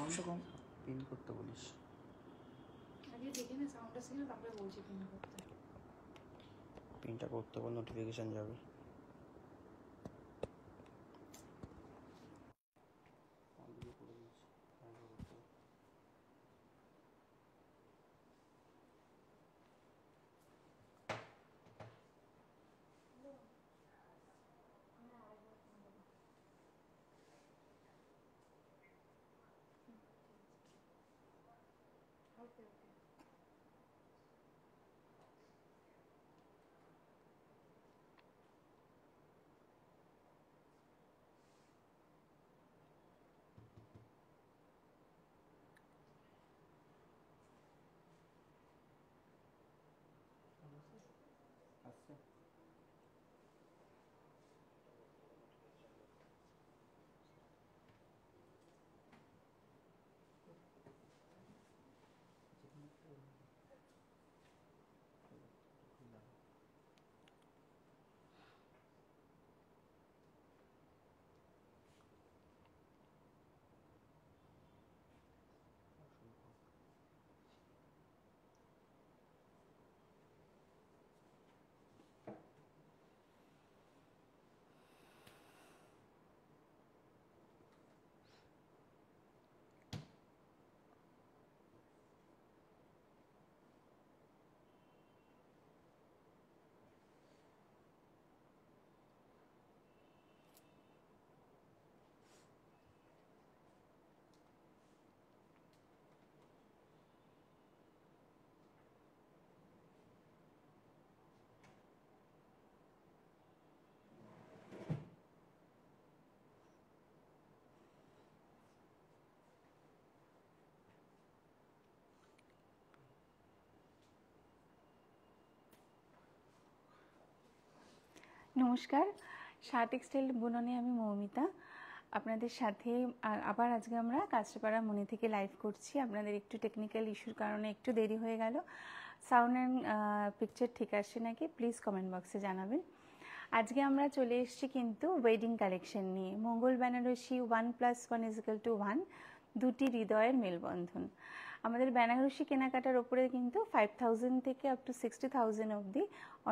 সাউন্ডটা কম পিন করতে বলিস। আগে দেখে না সাউন্ডটা ছিল, তারপরে বলছি পিন করতে। পিনটা করতে বল, নোটিফিকেশন যাবে। ওকে ওকে। আচ্ছা নমস্কার, শাহ টেক্সটাইল বুননে আমি মৌমিতা আপনাদের সাথে। আবার আজকে আমরা কাঁচরাপাড়া মনি থেকে লাইভ করছি। আপনাদের একটু টেকনিক্যাল ইস্যুর কারণে একটু দেরি হয়ে গেল। সাউন্ড অ্যান্ড পিকচার ঠিক আসছে নাকি প্লিজ কমেন্ট বক্সে জানাবেন। আজকে আমরা চলে এসেছি কিন্তু ওয়েডিং কালেকশন নিয়ে। মঙ্গল বেনারসি 1+1=1, দুটি হৃদয়ের মেলবন্ধন। আমাদের বেনারসি কেনাকাটার ওপরে কিন্তু 5000 থেকে আপ টু 60,000 অবধি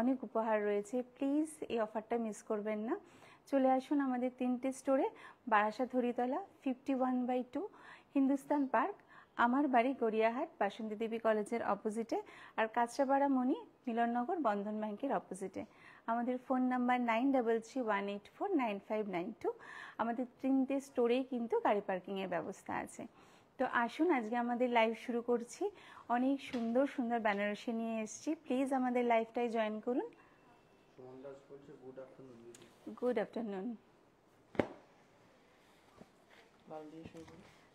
অনেক উপহার রয়েছে। প্লিজ এই অফারটা মিস করবেন না। চলে আসুন আমাদের 3টে স্টোরে। বারাসাত হরিতলা 51/2 হিন্দুস্তান পার্ক, আমার বাড়ি গড়িয়াহাট বাসন্তী দেবী কলেজের অপোজিটে, আর কাঁচরাপাড়া মনি মিলননগর বন্ধন ব্যাংকের অপোজিটে। আমাদের ফোন নাম্বার 9331849592। আমাদের 3টে স্টোরেই কিন্তু গাড়ি পার্কিংয়ের ব্যবস্থা আছে। তো আসুন আজকে আমাদের লাইভ শুরু করছি। অনেক সুন্দর সুন্দর বেনারসি নিয়ে এসেছি। প্লিজ আমাদের লাইভটাই জয়েন করুন। Good afternoon.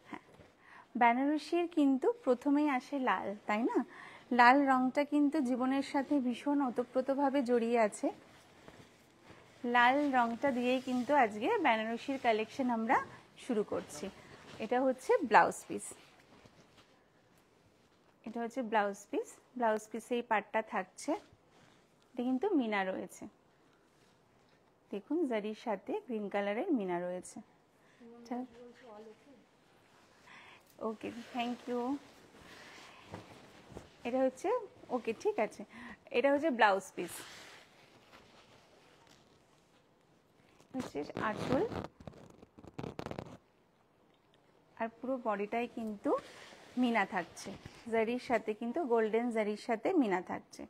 হ্যাঁ, বেনারসির কিন্তু প্রথমেই আসে লাল, তাই না? লাল রংটা কিন্তু জীবনের সাথে ভীষণ ওতপ্রোতভাবে জড়িয়ে আছে। লাল রংটা দিয়েই কিন্তু আজকে বেনারসির কালেকশন আমরা শুরু করছি। এটা হচ্ছে ব্লাউজ পিস। এটা হচ্ছে ব্লাউজ পিস। ব্লাউজ পিসে এই পাটটা থাকছে। এটা কিন্তু মিনা রয়েছে, দেখুন জারির সাথে গ্রিন কালারের মিনা রয়েছে। ওকে, থ্যাংক ইউ। এটা হচ্ছে ওকে, ঠিক আছে। এটা হচ্ছে ব্লাউজ পিস, হচ্ছে আঁচল, আর পুরো বডিটাই কিন্তু মিনা থাকছে। জারির সাথে কিন্তু গোল্ডেন জারির সাথে মিনা থাকছে।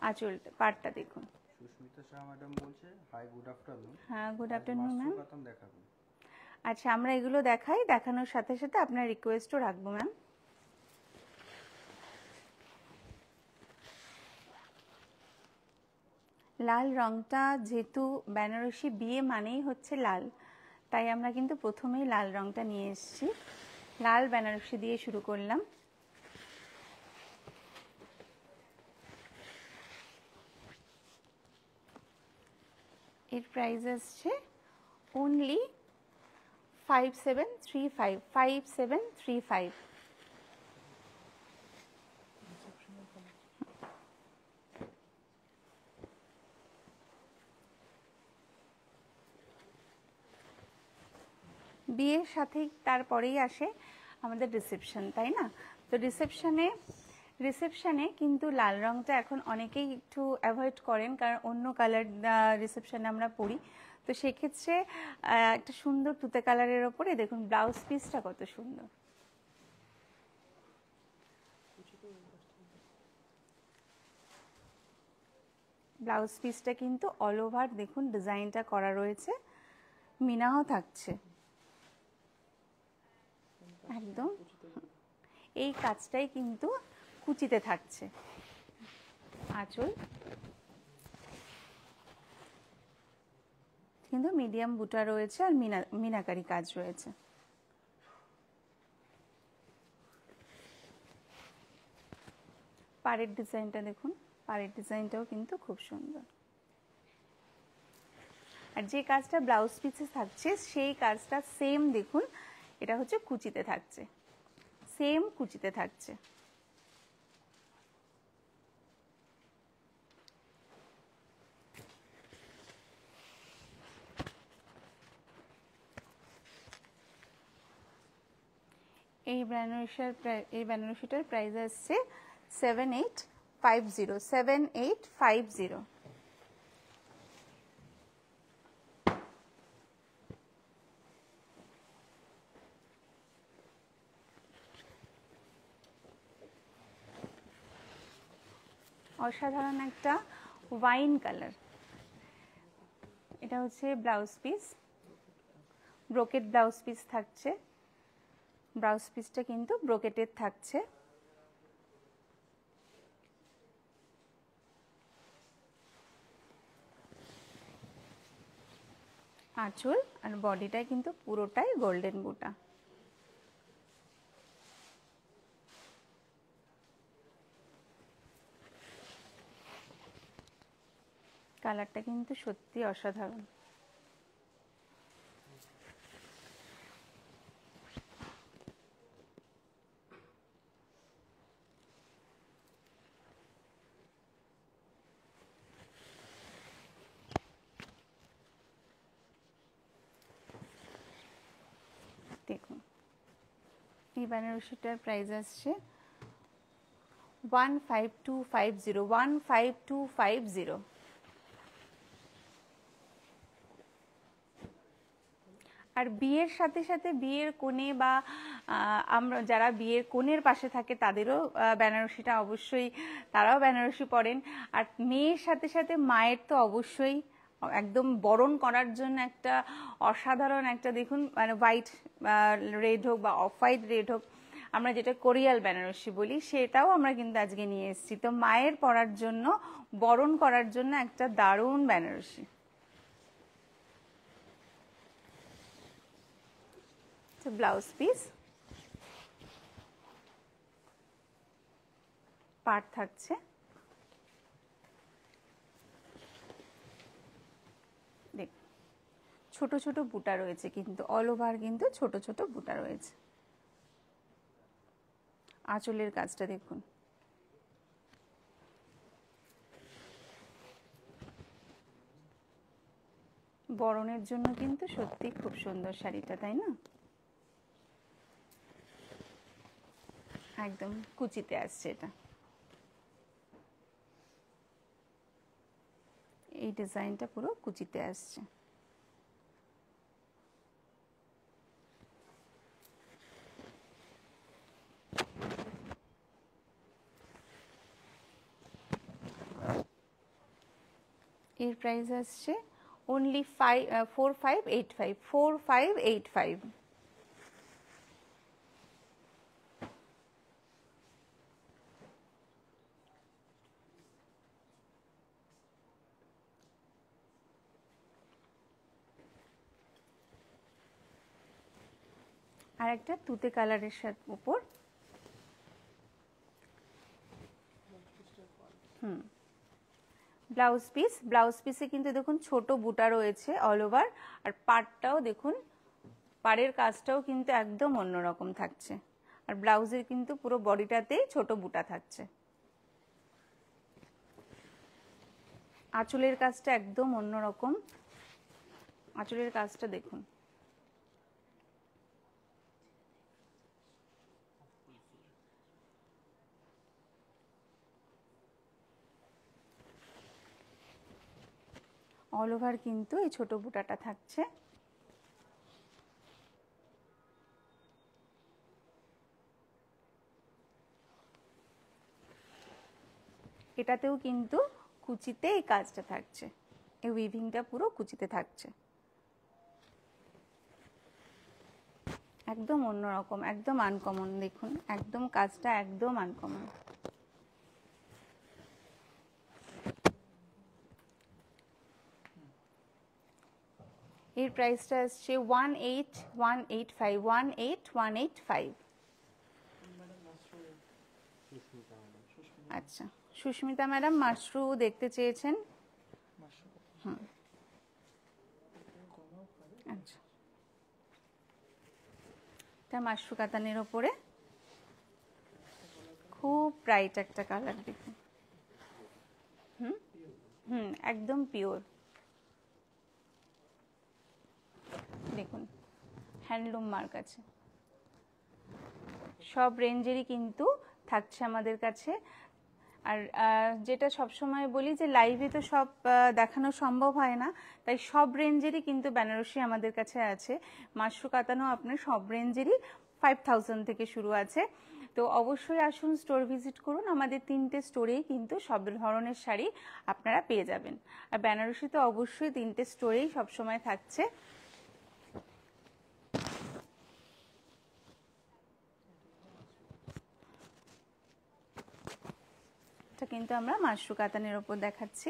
আঁচল পাটটা দেখুন। সুস্মিতা শাহ ম্যাডাম বলছে হাই, গুড আফটারনুন। হ্যাঁ, গুড আফটারনুন ম্যাম। দেখাবেন? আচ্ছা, আমরা এগুলো দেখাই, দেখানোর সাথে সাথে আপনার রিকোয়েস্টও রাখবো ম্যাম। লাল রংটা যেহেতু বেনারসি বিয়ে মানেই হচ্ছে লাল, তাই আমরা কিন্তু প্রথমেই লাল রংটা নিয়ে এসেছি। লাল বেনারসি দিয়ে শুরু করলাম। এর প্রাইস আসছে অনলি 5735। বিয়ের সাথেই তারপরেই আসে আমাদের রিসেপশন, তাই না? তো রিসেপশনে কিন্তু লাল রঙটা এখন অনেকেই একটু অ্যাভয়েড করেন, কারণ অন্য কালার রিসেপশনে আমরা পরি। তো সেক্ষেত্রে একটা সুন্দর তুতে কালারের ওপরে দেখুন ব্লাউজ পিসটা কত সুন্দর। ব্লাউজ পিসটা কিন্তু অল ওভার দেখুন ডিজাইনটা করা রয়েছে, মিনাও থাকছে একদম। এই কাজটাই কিন্তু কুচিতে থাকছে। আঁচল কিন্তু মিডিয়াম বুটা রয়েছে আর মিনাকারি কাজ রয়েছে। পাড়ের ডিজাইনটা দেখুন, পাড়ের ডিজাইনটাও কিন্তু খুব সুন্দর। আর যে কাজটা ব্লাউজ পিসে থাকছে সেই কাজটা সেম দেখুন, এটা হচ্ছে কুচিতে থাকছে, সেম কুচিতে থাকছে। এই বেনারসিটার প্রাইস আসছে 7850। অসাধারণ একটা ওয়াইন কালার। এটা হচ্ছে blouse piece, brocade blouse piece থাকছে। ব্লাউজ পিসটা কিন্তু ব্রোকেটের থাকছে। আঁচল আর বডিটা কিন্তু পুরোটাই গোল্ডেন বুটা। কালারটা কিন্তু সত্যি অসাধারণ। দেখুন এই বেনারসিটার প্রাইস আসছে 15250। আর বিয়ের সাথে সাথে বিয়ের কোণে বা আমরা যারা বিয়ের কোণের পাশে থাকে তাদেরও বেনারসিটা অবশ্যই, তারাও বেনারসি পরেন। আর মেয়ের সাথে সাথে মায়ের তো অবশ্যই একদম বরণ করার জন্য একটা অসাধারণ একটা দেখুন, মানে হোয়াইট রেড হোক বা অফ হোয়াইট রেড হোক, আমরা যেটা কোরিয়াল বেনারসি বলি, সেটাও আমরা কিন্তু আজকে নিয়ে এসেছি। তো মায়ের পরার জন্য, বরণ করার জন্য একটা দারুণ বেনারসি। ব্লাউজ পিস, পাড় থাকছে। দেখ ছোট ছোট বুটা রয়েছে, কিন্তু অল ওভার কিন্তু ছোট ছোট বুটা রয়েছে। আঁচলের কাজটা দেখুন, বরণের জন্য কিন্তু সত্যি খুব সুন্দর শাড়িটা, তাই না? একদম কুচিতে আসছে এটা। এই ডিজাইনটা পুরো কুচিতে আসছে। এর প্রাইস আসছে অনলি 4585। আর একটা তুতে কালারের সাথে উপর ব্লাউজ পিসে কিন্তু দেখুন ছোট বুটা রয়েছে অল ওভার। আর পাড়টাও দেখুন, পাড়ের কাজটাও কিন্তু একদম অন্যরকম থাকছে। আর ব্লাউজের কিন্তু পুরো বডিটাতেই ছোট বুটা থাকছে। আঁচলের কাজটা একদম অন্যরকম। আঁচলের কাজটা দেখুন, অল ওভার কিন্তু এই ছোট বুটাটা থাকছে। এটাতেও কিন্তু কুচিতে এই কাজটা থাকছে, এই উইভিংটা পুরো কুচিতে থাকছে। একদম অন্যরকম, একদম আনকমন। দেখুন একদম কাজটা একদম আনকমন। এর প্রাইসটা আসছে 18185, 18185। আচ্ছা, সুস্মিতা ম্যাডাম মাশরু দেখতে চেয়েছেন। হুম, আচ্ছা, এটা মাশরু কাতানের ওপরে খুব ব্রাইট একটা কালার। দেখুন, হুম হুম, একদম পিওর। দেখুন হ্যান্ডলুম মার্ক আছে। সব রেঞ্জেরই কিন্তু থাকছে আমাদের কাছে। আর যেটা সবসময় বলি যে লাইভে তো সব দেখানো সম্ভব হয় না, তাই সব রেঞ্জেরই কিন্তু বেনারসি আমাদের কাছে আছে। মাশরু কাতানো আপনার সব রেঞ্জেরই 5000 থেকে শুরু আছে। তো অবশ্যই আসুন, স্টোর ভিজিট করুন। আমাদের 3টে স্টোরেই কিন্তু সব ধরনের শাড়ি আপনারা পেয়ে যাবেন। আর বেনারসি তো অবশ্যই 3টে স্টোরেই সবসময় থাকছে। এটা কিন্তু আমরা মাশরু কাতানের ওপর দেখাচ্ছি।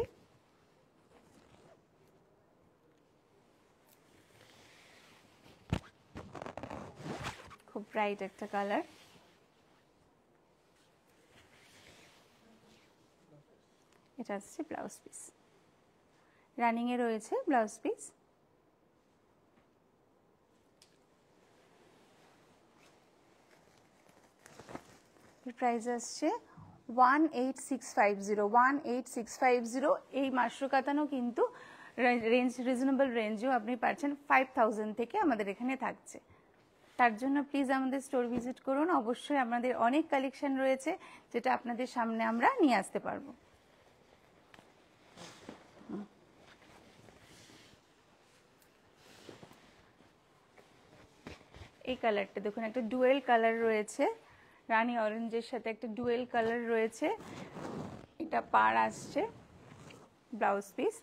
খুব ব্রাইট একটা কালার। এটা হচ্ছে ব্লাউজ পিস, রানিং এ রয়েছে ব্লাউজ পিস। প্রাইস আসছে 18650, 18650। এই মাশরু কাতানো কিন্তু রেঞ্জ রিজনেবল রেঞ্জেও আপনি পাচ্ছেন, 5000 থেকে আমাদের এখানে থাকছে। তার জন্য প্লিজ আমাদের স্টোর ভিজিট করুন। অবশ্যই আমাদের অনেক কালেকশন রয়েছে যেটা আপনাদের সামনে আমরা নিয়ে আসতে পারবো। এই কালারটা দেখুন, একটা ডুয়েল কালার রয়েছে, রানী অরেঞ্জের সাথে একটা ডুয়েল কালার রয়েছে। এটা পাড় আসছে, ব্লাউজ পিস।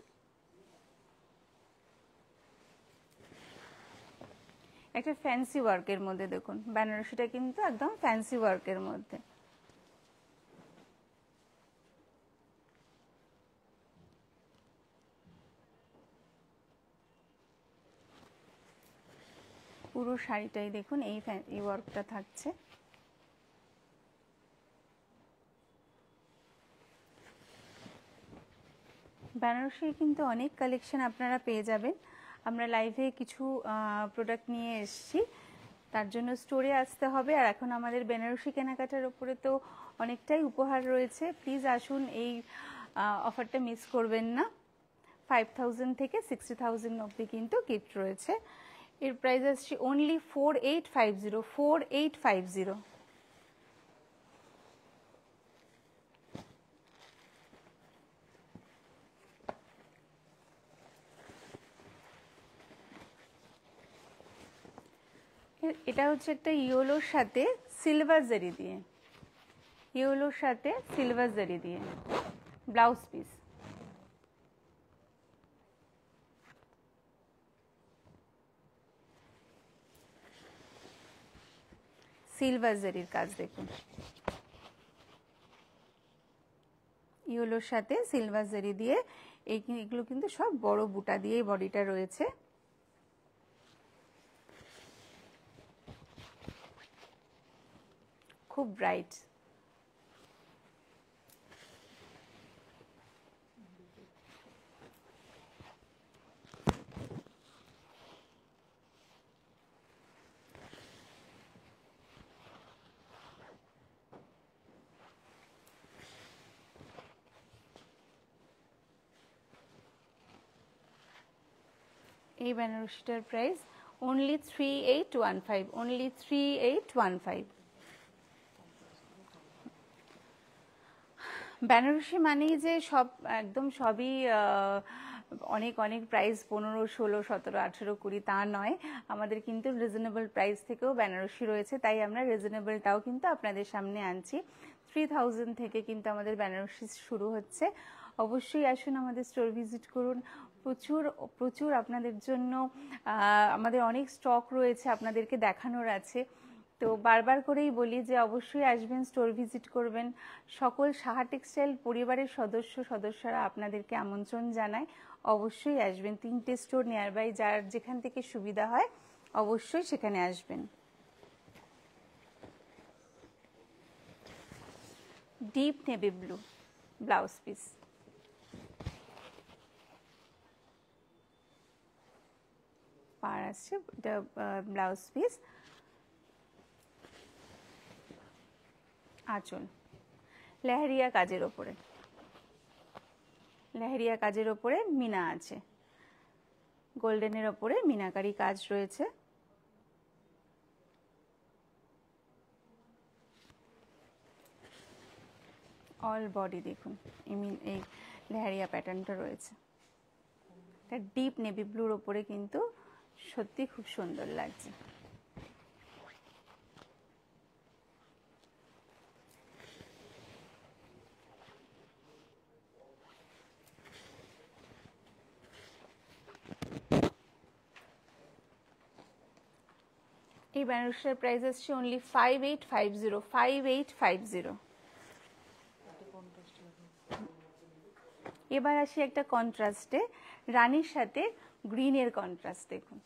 একটা ফ্যান্সি ওয়ার্কের মধ্যে দেখুন, বেনারসিটা কিন্তু একদম ফ্যান্সি ওয়ার্কের মধ্যে। পুরো শাড়িটাই দেখুন এই ওয়ার্কটা থাকছে। বেনারসির কিন্তু অনেক কালেকশন আপনারা পেয়ে যাবেন। আমরা লাইভে কিছু প্রোডাক্ট নিয়ে এসেছি, তার জন্য স্টোরে আসতে হবে। আর এখন আমাদের বেনারসি কেনাকাটার উপরে তো অনেকটাই উপহার রয়েছে। প্লিজ আসুন, এই অফারটা মিস করবেন না। 5000 থেকে 60000 অবধি কিন্তু গিফট রয়েছে। এর প্রাইস আসছে অনলি 4850, 4850। এটা হচ্ছে একটা ইয়েলোর সাথে সিলভার জারি দিয়ে, ইয়েলোর সাথে সিলভার জারি দিয়ে ব্লাউজ পিস। সিলভার জারির কাজ দেখুন, ইয়েলোর সাথে সিলভার জারি দিয়ে। এগুলো কিন্তু সব বড় বুটা দিয়ে বডিটা রয়েছে। খুব ব্রাইট। এই বেনারসিটার প্রাইস অনলি 3815, অনলি 3815। বেনারসি মানেই যে সব একদম সবই অনেক অনেক প্রাইস 15, 16, 17, 18, 20 তা নয়, আমাদের কিন্তু রিজনেবল প্রাইস থেকেও বেনারসি রয়েছে, তাই আমরা রিজনেবলটাও কিন্তু আপনাদের সামনে আনছি। 3000 থেকে কিন্তু আমাদের বেনারসি শুরু হচ্ছে। অবশ্যই আসুন, আমাদের স্টোর ভিজিট করুন। প্রচুর প্রচুর আপনাদের জন্য আমাদের অনেক স্টক রয়েছে, আপনাদেরকে দেখানোর আছে। তো বারবার করেই বলি যে অবশ্যই আসবেন, স্টোর ভিজিট করবেন। সকল সাহা টেক্সটাইল পরিবারের সদস্যরা আপনাদেরকে আমন্ত্রণ জানায়, অবশ্যই আসবেন। 3টে স্টোর নিয়ার বাই, যার যেখান থেকে সুবিধা হয় অবশ্যই সেখানে আসবেন। Deep navy blue blouse piece, পার আসছে, এটা ব্লাউজ পিস। আঁচল লেহেরিয়া কাজের ওপরে, লেহেরিয়া কাজের ওপরে মিনা আছে, গোল্ডেনের ওপরে মিনাকারি কাজ রয়েছে। অল বডি দেখুন এই লেহেরিয়া প্যাটার্নটা রয়েছে। এটা ডিপ নেভি ব্লুর ওপরে কিন্তু সত্যি খুব সুন্দর লাগছে। এই বেনারসির প্রাইস আসছে অনলি 5850, 5850। এবার আসি একটা কন্ট্রাস্টে, রানীর সাথে গ্রিনের কন্ট্রাস্ট দেখুন।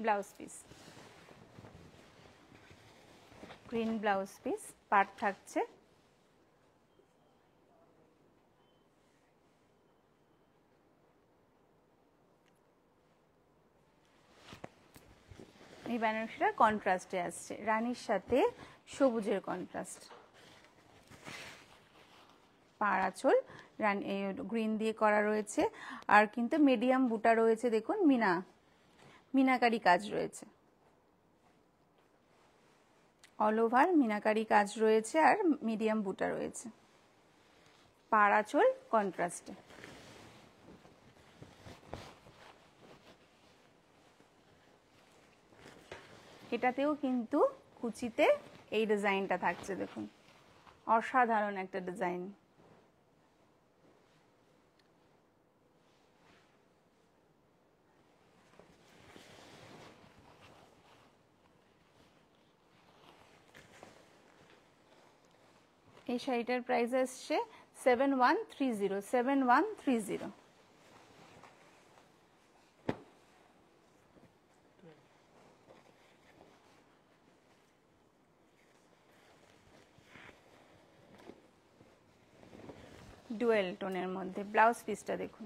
Blouse piece, green blouse piece, পাট থাকছে। এই বেনারসিটা কন্ট্রাস্টে আসছে, রানীর সাথে সবুজের কন্ট্রাস্ট। পাড় আঁচল গ্রিন দিয়ে করা রয়েছে, আর কিন্তু মিডিয়াম বুটা রয়েছে দেখুন, মিনাকারি কাজ রয়েছে, অল ওভার মিনাকারি কাজ রয়েছে, আর মিডিয়াম বুটা রয়েছে। পাড় আঁচল কন্ট্রাস্টে। এটাতেও কিন্তু কুচিতে এই ডিজাইনটা থাকছে দেখুন, অসাধারণ একটা ডিজাইন। এই শাড়িটার প্রাইস আসছে 7130, 7130। ডুয়েল টোনের মধ্যে ব্লাউজ পিসটা দেখুন,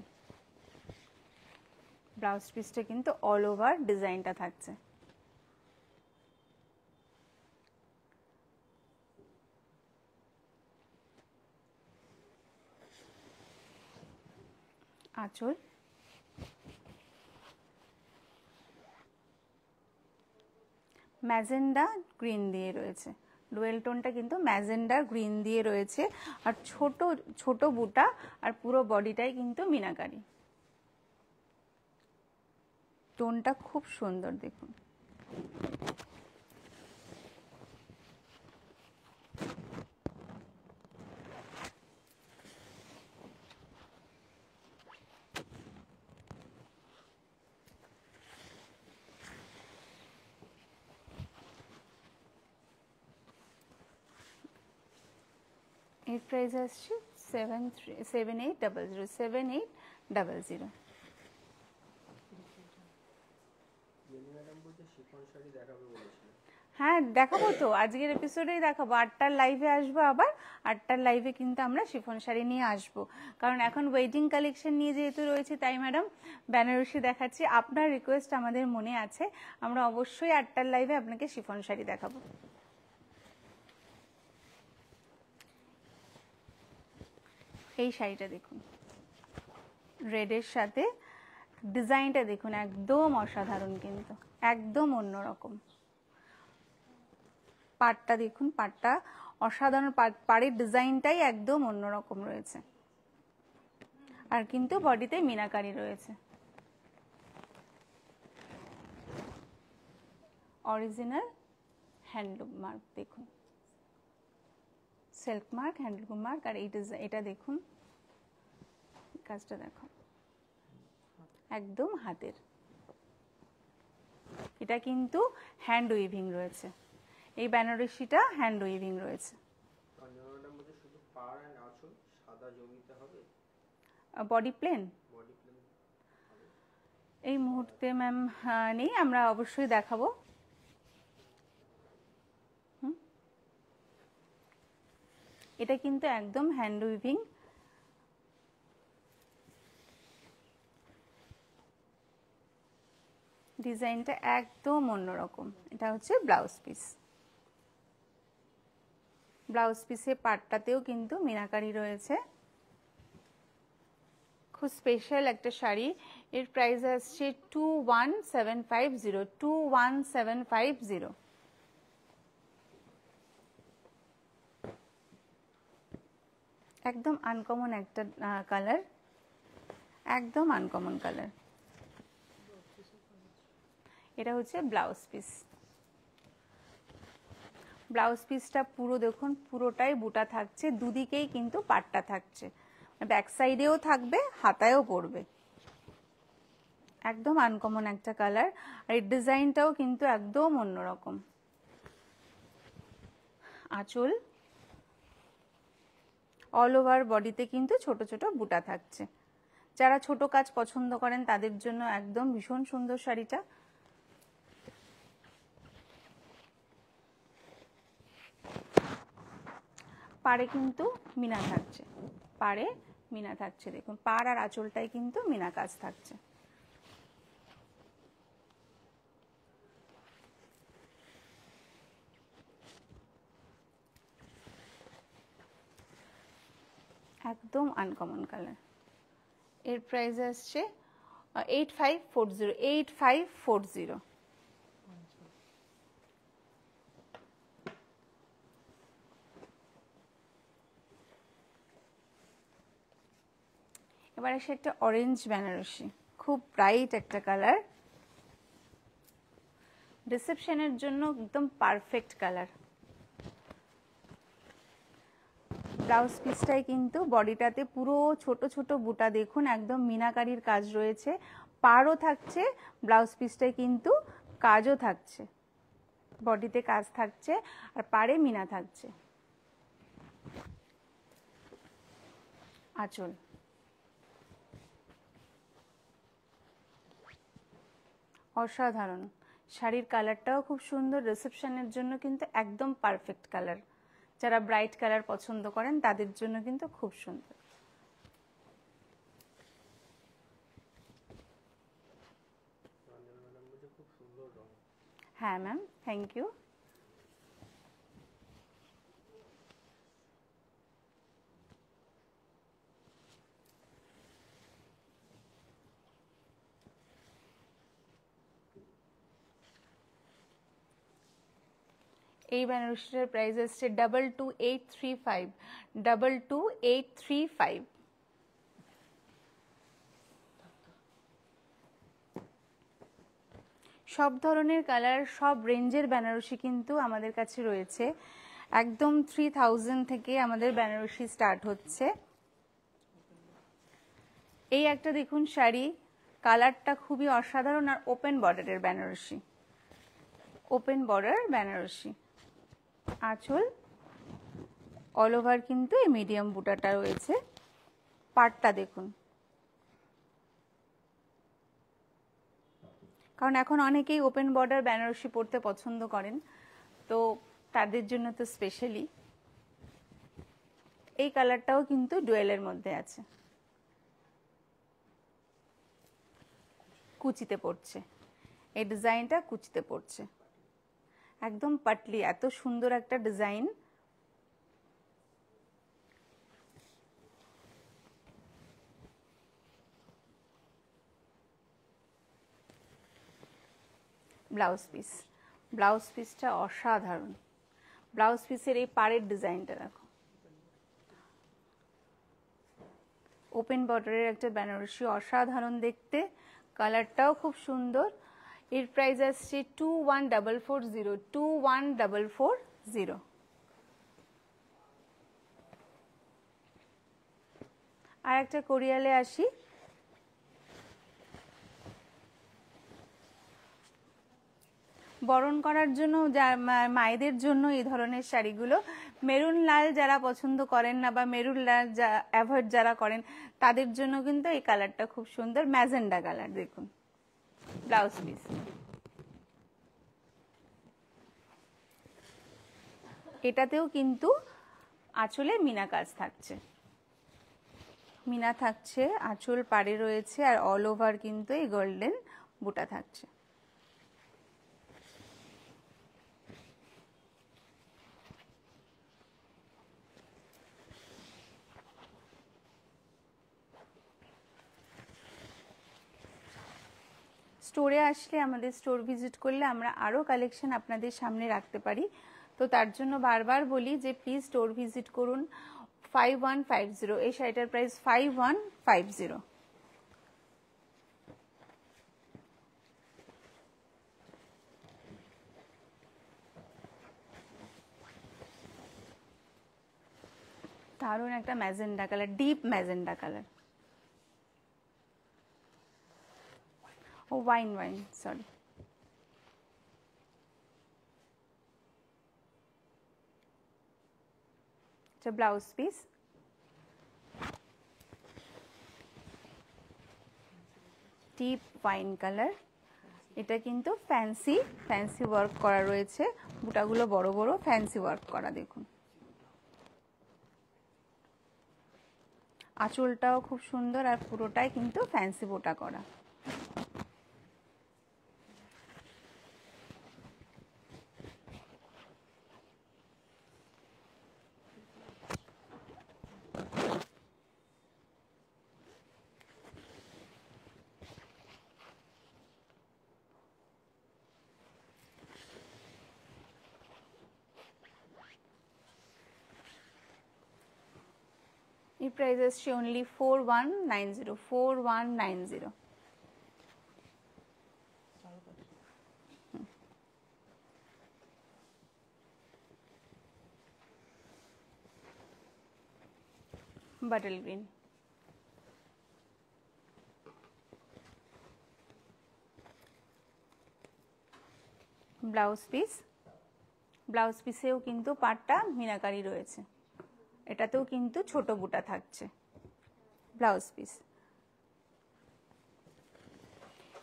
ব্লাউজ পিসটা কিন্তু অল ওভার ডিজাইনটা থাকছে। আঁচল ম্যাজেন্ডা গ্রিন দিয়ে রয়েছে, ডুয়েল টোনটা কিন্তু ম্যাজেন্ডা গ্রিন দিয়ে রয়েছে, আর ছোট ছোট বুটা, আর পুরো বডিটাই কিন্তু মিনাকারি। টোনটা খুব সুন্দর দেখুন। এর প্রাইস আসছে 7800, 7800। হ্যাঁ দেখাবো তো, আজকের এপিসোডেই দেখাবো। 8টার লাইভে আসবো, আবার 8টার লাইভে কিন্তু আমরা শিফন শাড়ি নিয়ে আসবো, কারণ এখন ওয়েডিং কালেকশন নিয়ে যেহেতু রয়েছে, তাই ম্যাডাম বেনারসি দেখাচ্ছি। আপনার রিকোয়েস্ট আমাদের মনে আছে, আমরা অবশ্যই 8টার লাইভে আপনাকে শিফন শাড়ি দেখাবো। এই শাড়িটা দেখুন, রেডের সাথে ডিজাইনটা দেখুন, একদম অসাধারণ, কিন্তু একদম অন্যরকম। পাড়টা দেখুন, পাড়টা অসাধারণ, পাড়ের ডিজাইনটাই একদম অন্যরকম রয়েছে। আর কিন্তু বডিতে মিনাকারি রয়েছে, অরিজিনাল হ্যান্ডলুম মার্ক দেখুন, সেলফ মার্ক, হ্যান্ডলুম মার্ক। আর এটা দেখুন, কাজটা দেখো, একদম হাতের। এটা কিন্তু হ্যান্ড উইভিং রয়েছে, এই বেনারসিটা হ্যান্ড উইভিং রয়েছে। বডি প্লেন এই মুহূর্তে ম্যাম নেই, আমরা অবশ্যই দেখাবো। এটা কিন্তু একদম হ্যান্ড উইভিং, ডিজাইনটা একদম অন্যরকম। এটা হচ্ছে ব্লাউজ পিস, ব্লাউজ পিসের পাটটাতেও কিন্তু মিনাকারি রয়েছে। খুব স্পেশাল একটা শাড়ি। এর প্রাইস আসছে 21750, 21750। একদম আনকমন একটা কালার, একদম আনকমন কালার। এটা হচ্ছে ব্লাউজ পিস, ব্লাউজ পিসটা পুরো দেখুন, পুরোটাই বুটা থাকছে, দুদিকেই কিন্তু পাটটা থাকছে, ব্যাক সাইডেও থাকবে, হাতায়ও পড়বে। একদম আনকমন একটা কালার। আর এই ডিজাইনটাও কিন্তু একদম অন্যরকম। আঁচল, অল ওভার বডিতে কিন্তু ছোট ছোট বুটা থাকছে। যারা ছোট কাজ পছন্দ করেন তাদের জন্য একদম ভীষণ সুন্দর শাড়িটা। পাড়ে কিন্তু মিনা থাকছে, পাড়ে মিনা থাকছে, দেখুন পাড় আর আঁচলটাই কিন্তু মিনা কাজ থাকছে। একদম আনকমন কালার। এর প্রাইস আসছে 8540, 8540। এবার আসে একটা অরেঞ্জ বেনারসি, খুব ব্রাইট একটা কালার, রিসেপশনের জন্য একদম পারফেক্ট কালার। ব্লাউজ পিসটাই কিন্তু বডিটাতে পুরো ছোট ছোট বুটা দেখুন, একদম মিনাকারির কাজ রয়েছে, পাড়ও থাকছে, ব্লাউজ পিসটাই কিন্তু কাজও থাকছে, বডিতে কাজ থাকছে আর পাড়ে মিনা থাকছে। আঁচল, অসাধারণ, শাড়ির কালারটাও খুব সুন্দর, রিসেপশনের জন্য কিন্তু একদম পারফেক্ট কালার। যারা ব্রাইট কালার পছন্দ করেন তাদের জন্য কিন্তু খুব সুন্দর। হ্যাঁ ম্যাম, থ্যাংক ইউ। এই বেনারসিটার প্রাইস আসছে 22835, 22835। সব ধরনের কালার, সব রেঞ্জের বেনারসি কিন্তু আমাদের কাছে রয়েছে। একদম 3000 থেকে আমাদের বেনারসি স্টার্ট হচ্ছে। এই একটা দেখুন শাড়ি, কালারটা খুবই অসাধারণ, আর ওপেন বর্ডারের বেনারসি, ওপেন বর্ডার বেনারসি। আঁচল, অল ওভার কিন্তু এই মিডিয়াম বুটাটা রয়েছে। পাটটা দেখুন, কারণ এখন অনেকেই ওপেন বর্ডার বেনারসি পরতে পছন্দ করেন, তো তাদের জন্য তো স্পেশালি। এই কালারটাও কিন্তু ডুয়েলের মধ্যে আছে, কুচিতে পড়ছে, এই ডিজাইনটা কুচিতে পড়ছে, একদম পাটলি, এত সুন্দর একটা ডিজাইন। ব্লাউজ পিস, ব্লাউজ পিসটা অসাধারণ, ব্লাউজ পিসের এই পাড়ের ডিজাইনটা দেখো, ওপেন বর্ডারের একটা বেনারসি, অসাধারণ দেখতে, কালারটাও খুব সুন্দর। এর প্রাইস আসছে 21,440, 21,440। আর একটা কোরিয়ালে আসি, বরণ করার জন্য, মায়েদের জন্য এই ধরনের শাড়িগুলো। মেরুন লাল যারা পছন্দ করেন না বা মেরুন লাল অ্যাভয়েড যারা করেন তাদের জন্য কিন্তু এই কালারটা খুব সুন্দর, ম্যাজেন্ডা কালার। দেখুন ব্লাউজ পিস, এটাতেও কিন্তু আঁচলে মিনা কাজ থাকছে, মিনা থাকছে, আঁচল পাড়ে রয়েছে, আর অল ওভার কিন্তু এই গোল্ডেন বুটা থাকছে। স্টোরে আসলে, আমাদের স্টোর ভিজিট করলে আমরা আরও কালেকশন আপনাদের সামনে রাখতে পারি। তো তার জন্য বারবার বলি যে প্লিজ স্টোর ভিজিট করুন। 5150, এই শাড়িটার প্রাইস 5150। দারুণ একটা magenta colour, deep magenta colour, oh wine sorry. এটা blouse piece, deep wine colour. এটা কিন্তু ফ্যান্সি ওয়ার্ক করা রয়েছে, বুটাগুলো বড় বড় ফ্যান্সি ওয়ার্ক করা। দেখুন আঁচলটাও খুব সুন্দর, আর পুরোটাই কিন্তু ফ্যান্সি বুটা করা। এই প্রাইস আসছে only 4190, 4190। Bottle green, blouse piece, blouse পিসেও কিন্তু পাটটা মিনাকারি রয়েছে, এটাতেও কিন্তু ছোট বুটা থাকছে। ব্লাউজ পিস,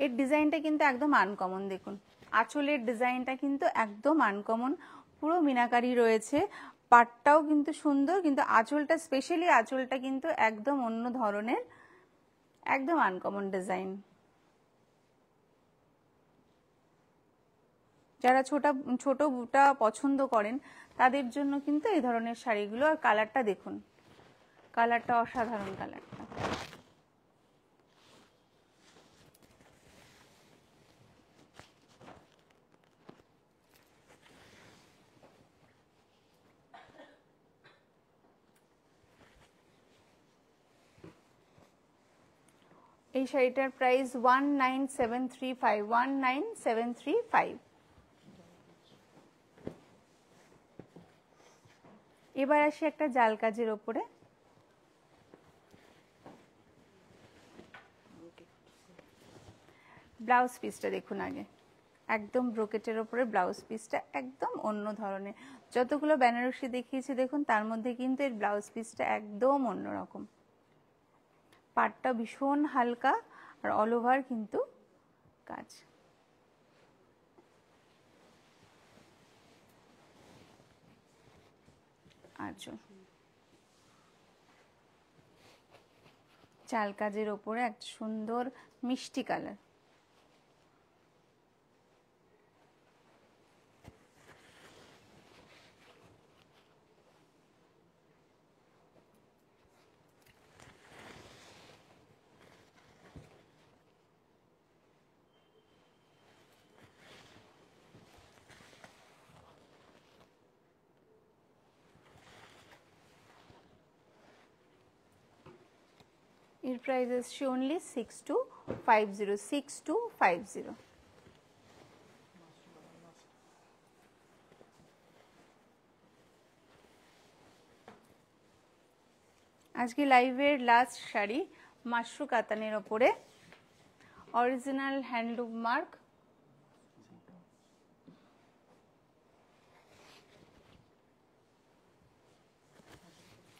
এর ডিজাইনটা কিন্তু একদম আনকমন। দেখুন আঁচলের ডিজাইনটা কিন্তু একদম আনকমন, পুরো মিনাকারি রয়েছে, পাটটাও কিন্তু সুন্দর, কিন্তু আঁচলটা, স্পেশালি আঁচলটা কিন্তু একদম অন্য ধরনের, একদম আনকমন ডিজাইন। যারা ছোট বুটা পছন্দ করেন তাদের জন্য কিন্তু এই ধরনের শাড়িগুলো। আর কালারটা দেখুন, কালারটা অসাধারণ, কালারটা এই শাড়িটার প্রাইস 19735, 19735। এবার আসি একটা জাল কাজের ওপরে, ব্লাউজ পিসটা দেখুন আগে, একদম ব্রোকেটের ওপরে ব্লাউজ পিসটা একদম অন্য ধরনের। যতগুলো বেনারসি দেখিয়েছি দেখুন, তার মধ্যে কিন্তু এর ব্লাউজ পিসটা একদম অন্যরকম, পাটটা ভীষণ হালকা, আর অল ওভার কিন্তু কাজ। আঁচল, চাল কাজের ওপরে একটা সুন্দর মিষ্টি কালার। এর প্রাইস আসছে অনলি 6250, 6250। আজকে লাইভের লাস্ট শাড়ি মাশরু কাতানের ওপরে, অরিজিনাল হ্যান্ডলুম মার্ক।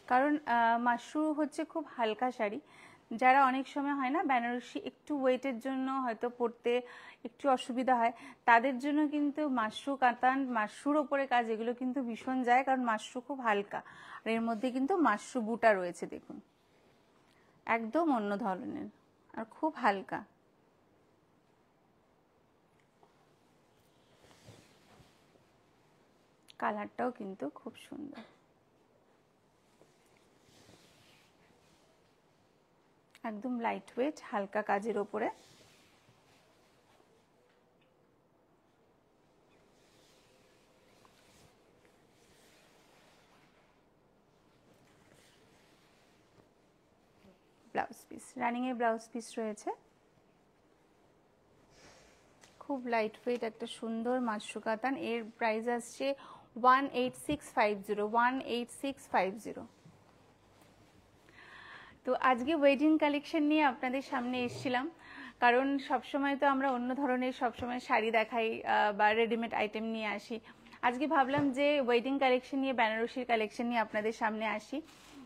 কারণ মাশরু হচ্ছে খুব হালকা শাড়ি, যারা অনেক সময় হয় না বেনারসি একটু ওয়েটের জন্য হয়তো পরতে একটু অসুবিধা হয়, তাদের জন্য কিন্তু মাশরু কাতান, মাশরুর ওপরে কাজ এগুলো কিন্তু ভীষণ যায়, কারণ মাশরু খুব হালকা আর এর মধ্যে কিন্তু মাশরু বুটা রয়েছে, দেখুন একদম অন্য ধরনের আর খুব হালকা। কালারটাও কিন্তু খুব সুন্দর, একদম লাইট ওয়েট হালকা কাজের ওপরে। ব্লাউজ পিস, রানিং এ ব্লাউজ পিস রয়েছে, খুব লাইট ওয়েট একটা সুন্দর মাশরু কাতান। এর প্রাইস আসছে 18650, 18650। তো আজকে ওয়েডিং কালেকশন নিয়ে আপনাদের সামনে এসেছিলাম, কারণ সবসময় তো আমরা অন্য ধরনের সবসময় শাড়ি দেখাই বা রেডিমেড আইটেম নিয়ে আসি। আজকে ভাবলাম যে ওয়েডিং কালেকশন নিয়ে, বেনারসির কালেকশন নিয়ে আপনাদের সামনে আসি।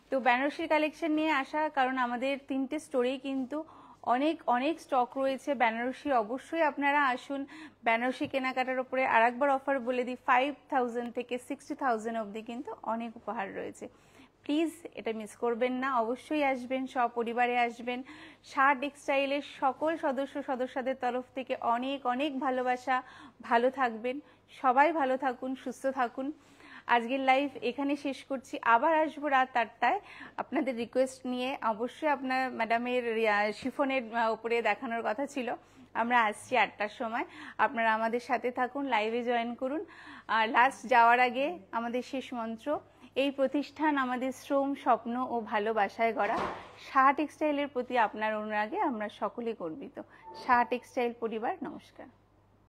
তো বেনারসির কালেকশন নিয়ে আসা কারণ আমাদের 3টে স্টোরেই কিন্তু অনেক অনেক স্টক রয়েছে বেনারসি। অবশ্যই আপনারা আসুন, বেনারসি কেনাকাটার উপরে আরেকবার অফার বলে দিই, 5000 থেকে 60000 অবধি কিন্তু অনেক উপহার রয়েছে। প্লিজ এটা মিস করবেন না, অবশ্যই আসবেন, সপরিবারে আসবেন। শাহ টেক্সটাইলের সকল সদস্যদের তরফ থেকে অনেক অনেক ভালোবাসা। ভালো থাকবেন, সবাই ভালো থাকুন, সুস্থ থাকুন। আজকের লাইভ এখানে শেষ করছি, আবার আসবো রাত 8টায় আপনাদের রিকোয়েস্ট নিয়ে। অবশ্যই আপনার ম্যাডামের শিফনের উপরে দেখানোর কথা ছিল, আমরা আসছি 8টার সময়। আপনারা আমাদের সাথে থাকুন, লাইভে জয়েন করুন। আর লাস্ট যাওয়ার আগে আমাদের শেষ মন্ত্র, এই প্রতিষ্ঠান আমাদের শ্রম, স্বপ্ন ও ভালোবাসায় গড়া। শাহ টেক্সটাইলের প্রতি আপনার অনুরাগে আমরা সকলে গর্বিত। শাহ টেক্সটাইল পরিবার নমস্কার।